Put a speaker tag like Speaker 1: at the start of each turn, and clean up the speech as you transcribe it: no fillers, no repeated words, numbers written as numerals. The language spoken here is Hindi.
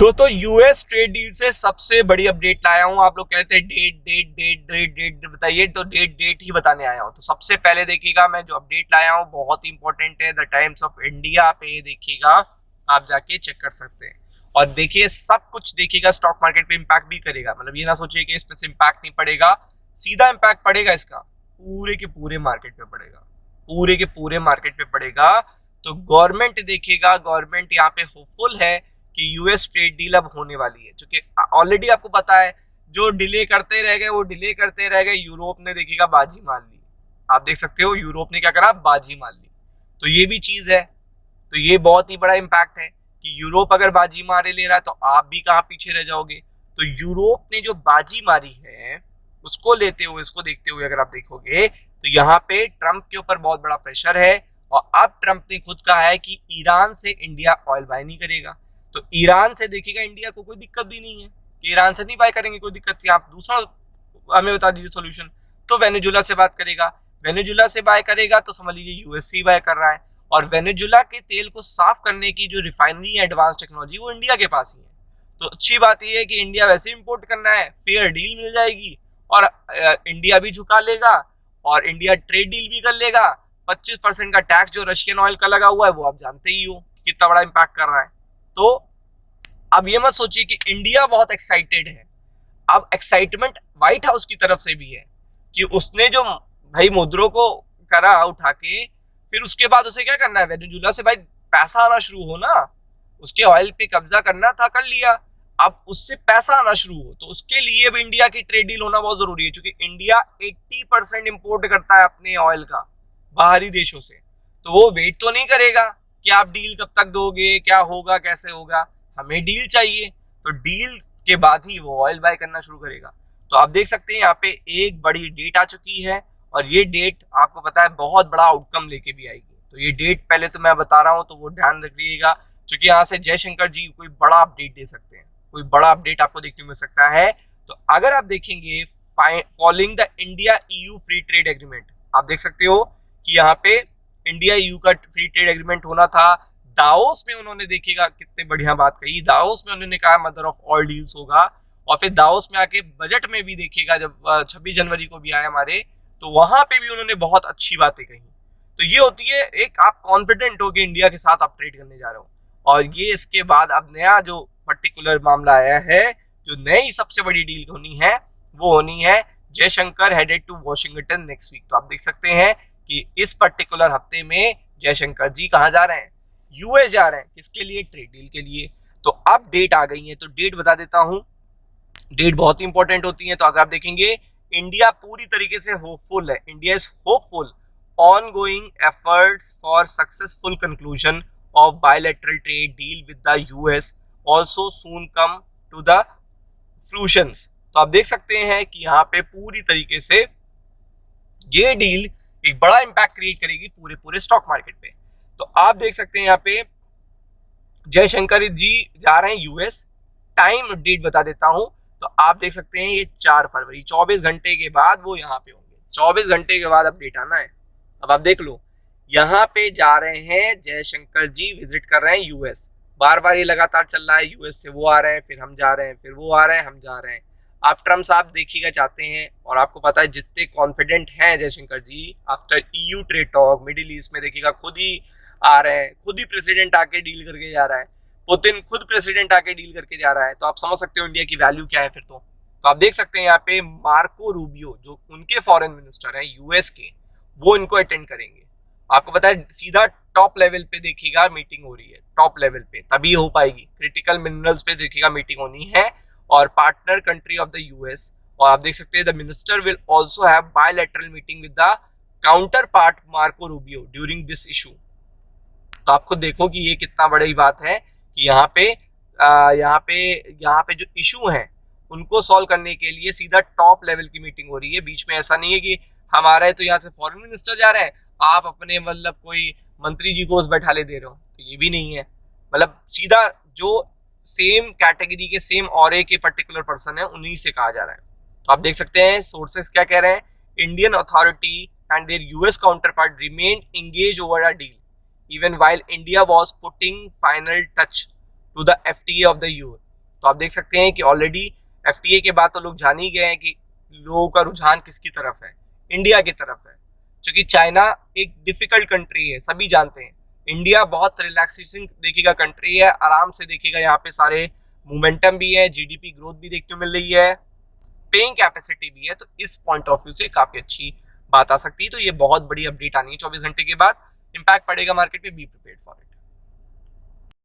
Speaker 1: दोस्तों यूएस ट्रेड डील से सबसे बड़ी अपडेट लाया हूं। आप लोग कहते हैं date date date date date बताइए, तो डेट डेट ही बताने आया हूं। तो सबसे पहले देखिएगा, मैं जो अपडेट लाया हूं बहुत ही इंपॉर्टेंट है। द टाइम्स ऑफ इंडिया पे देखिएगा, आप जाके चेक कर सकते हैं। और देखिए सब कुछ देखिएगा, स्टॉक मार्केट पे इम्पैक्ट भी करेगा। मतलब ये ना सोचिए कि इस पे इम्पैक्ट नहीं पड़ेगा, सीधा इम्पैक्ट पड़ेगा इसका पूरे के पूरे मार्केट पे पड़ेगा, पूरे के पूरे मार्केट पे पड़ेगा। तो गवर्नमेंट देखिएगा, गवर्नमेंट यहाँ पे होपफुल है कि यूएस ट्रेड डील अब होने वाली है, क्योंकि ऑलरेडी आपको पता है जो डिले करते रह गए वो डिले करते रह गए। यूरोप ने देखिएगा बाजी मार ली, आप देख सकते हो यूरोप ने क्या करा, बाजी मार ली। तो ये भी चीज है, तो ये बहुत ही बड़ा इम्पैक्ट है कि यूरोप अगर बाजी मारे ले रहा है तो आप भी कहाँ पीछे रह जाओगे। तो यूरोप ने जो बाजी मारी है उसको लेते हुए, उसको देखते हुए अगर आप देखोगे तो यहाँ पे ट्रंप के ऊपर बहुत बड़ा प्रेशर है। और अब ट्रंप ने खुद कहा है कि ईरान से इंडिया ऑयल बाय नहीं करेगा। तो ईरान से देखिएगा इंडिया को कोई दिक्कत भी नहीं है कि ईरान से नहीं बाय करेंगे, कोई दिक्कत थी। आप दूसरा हमें बता दीजिए सोल्यूशन। तो वेनेजुला से बात करेगा, वेनेजुला से बाय करेगा तो समझ लीजिए यूएस से बाय कर रहा है। और वेनेजुला के तेल को साफ करने की जो रिफाइनरी एडवांस टेक्नोलॉजी वो इंडिया के पास ही है। तो अच्छी बात यह है कि इंडिया वैसे इंपोर्ट करना है, फेयर डील मिल जाएगी और इंडिया भी झुका लेगा और इंडिया ट्रेड डील भी कर लेगा। 25% का टैक्स जो रशियन ऑयल का लगा हुआ है वो आप जानते ही हो कितना बड़ा इंपैक्ट कर रहा है। तो अब ये मत सोचिए कि इंडिया बहुत एक्साइटेड है। अब एक्साइटमेंट व्हाइट हाउस की तरफ से भी है कि उसने जो भाई मुद्रों को करा उठा के, फिर उसके बाद उसे क्या करना है, वेनेजुला से भाई पैसा आना शुरू हो ना, उसके ऑयल पे कब्जा करना था, कर लिया। अब उससे पैसा आना शुरू हो तो उसके लिए भी इंडिया की ट्रेड डील होना बहुत जरूरी है, क्योंकि इंडिया 80% इंपोर्ट करता है अपने ऑयल का बाहरी देशों से। तो वो वेट तो नहीं करेगा कि आप डील कब तक दोगे, क्या होगा, कैसे होगा। हमें डील चाहिए, तो डील के बाद ही वो ऑयल बाय करना शुरू करेगा। तो आप देख सकते हैं यहाँ पे एक बड़ी डेट आ चुकी है और ये डेट आपको पता है बहुत बड़ा आउटकम लेके भी आएगी। तो ये डेट पहले तो मैं बता रहा हूँ, तो वो ध्यान रखिएगा, क्योंकि यहाँ से जयशंकर जी कोई बड़ा अपडेट दे सकते हैं, कोई बड़ा अपडेट आपको देखने को मिल सकता है। तो अगर आप देखेंगे following the India EU free trade agreement, आप देख सकते हो कि यहाँ पे इंडिया ईयू का फ्री ट्रेड एग्रीमेंट होना था। दाओस में उन्होंने देखिएगा कितने बढ़िया बात कही, दाओस में उन्होंने कहा मदर ऑफ ऑल डील्स होगा। और फिर दाओस में आके बजट में भी देखिएगा, जब 26 जनवरी को भी आए हमारे, तो वहां पे भी उन्होंने बहुत अच्छी बातें कही। तो ये होती है एक, आप कॉन्फिडेंट हो कि इंडिया के साथ आप ट्रेड करने जा रहे हो। और ये इसके बाद अब नया जो पर्टिकुलर मामला आया है, जो नई सबसे बड़ी डील होनी है वो होनी है Jaishankar headed to Washington next week. तो आप देख सकते हैं कि इस पर्टिकुलर हफ्ते में जयशंकर जी कहाँ जा रहे हैं, यूएस जा रहे हैं। किसके लिए, ट्रेड डील के लिए। तो अब डेट आ गई है, तो डेट बता देता हूं। डेट बहुत ही इंपॉर्टेंट होती है। तो अगर आप देखेंगे इंडिया पूरी तरीके से होपफुल है, India is hopeful on going efforts for successful conclusion of bilateral trade deal with the US also soon come to the fruition. तो आप देख सकते हैं कि यहाँ पे पूरी तरीके से ये डील एक बड़ा इंपैक्ट क्रिएट करेगी पूरे पूरे स्टॉक मार्केट पे। तो आप देख सकते हैं यहाँ पे जयशंकर जी जा रहे हैं यूएस। टाइम डेट बता देता हूं, तो आप देख सकते हैं ये 4 फरवरी, 24 घंटे के बाद वो यहाँ पे होंगे। 24 घंटे के बाद अपडेट आना है। अब आप देख लो, यहाँ पे जा रहे हैं जयशंकर जी, विजिट कर रहे हैं यूएस। बार बार ये लगातार चल रहा है, यूएस से वो आ रहे हैं, फिर हम जा रहे हैं, फिर वो आ रहे हैं, हम जा रहे हैं। आप ट्रम्प साहब देखिएगा चाहते हैं, और आपको पता है जितने कॉन्फिडेंट हैं Jaishankar ji after EU trade talk, Middle East में देखिएगा खुद ही आ रहे हैं, खुद ही प्रेसिडेंट आके डील करके जा रहा है, पुतिन खुद प्रेसिडेंट आके डील करके जा रहा है। तो आप समझ सकते हो इंडिया की वैल्यू क्या है फिर। तो आप देख सकते हैं यहाँ पे मार्को रूबियो जो उनके फॉरेन मिनिस्टर हैं यूएस के, वो इनको अटेंड करेंगे। आपको पता है सीधा टॉप लेवल पे देखिएगा मीटिंग हो रही है, टॉप लेवल पे तभी हो पाएगी। क्रिटिकल मिनरल्स पे देखिएगा मीटिंग होनी है और partner country of the US. और आप देख सकते हैं the minister will also have bilateral meeting with the counter part Marco Rubio during this issue. तो आप खुद देखो कि ये कितना बड़ी बात है कि यहाँ पे जो इशू हैं उनको सॉल्व करने के लिए सीधा टॉप लेवल की मीटिंग हो रही है। बीच में ऐसा नहीं है कि हमारा है तो यहाँ से फॉरेन मिनिस्टर जा रहे हैं, आप अपने मतलब कोई मंत्री जी को बैठा ले दे रहे हो, तो ये भी नहीं है। मतलब सीधा जो सेम कैटेगरी के सेम ऑरे के पर्टिकुलर पर्सन है उन्हीं से कहा जा रहा है। तो आप देख सकते हैं सोर्सेस क्या कह रहे हैं, Indian authority and their US counterpart remain engage over a deal even while India was putting final touch to the FTA of the तो आप देख सकते हैं कि ऑलरेडी एफटीए के बाद तो लोग जान ही गए हैं कि लोगों का रुझान किसकी तरफ है, इंडिया की तरफ है। क्योंकि चाइना एक डिफिकल्ट कंट्री है, सभी जानते हैं। इंडिया बहुत रिलैक्सेशन देखिएगा कंट्री है, आराम से देखिएगा, यहाँ पे सारे मोमेंटम भी है, जीडीपी ग्रोथ भी देखने को मिल रही है, पेइंग कैपेसिटी भी है। तो इस पॉइंट ऑफ व्यू से काफी अच्छी बात आ सकती है। तो ये बहुत बड़ी अपडेट आनी है 24 घंटे के बाद, इंपैक्ट पड़ेगा मार्केट पे, बी प्रिपेयर्ड फॉर इट।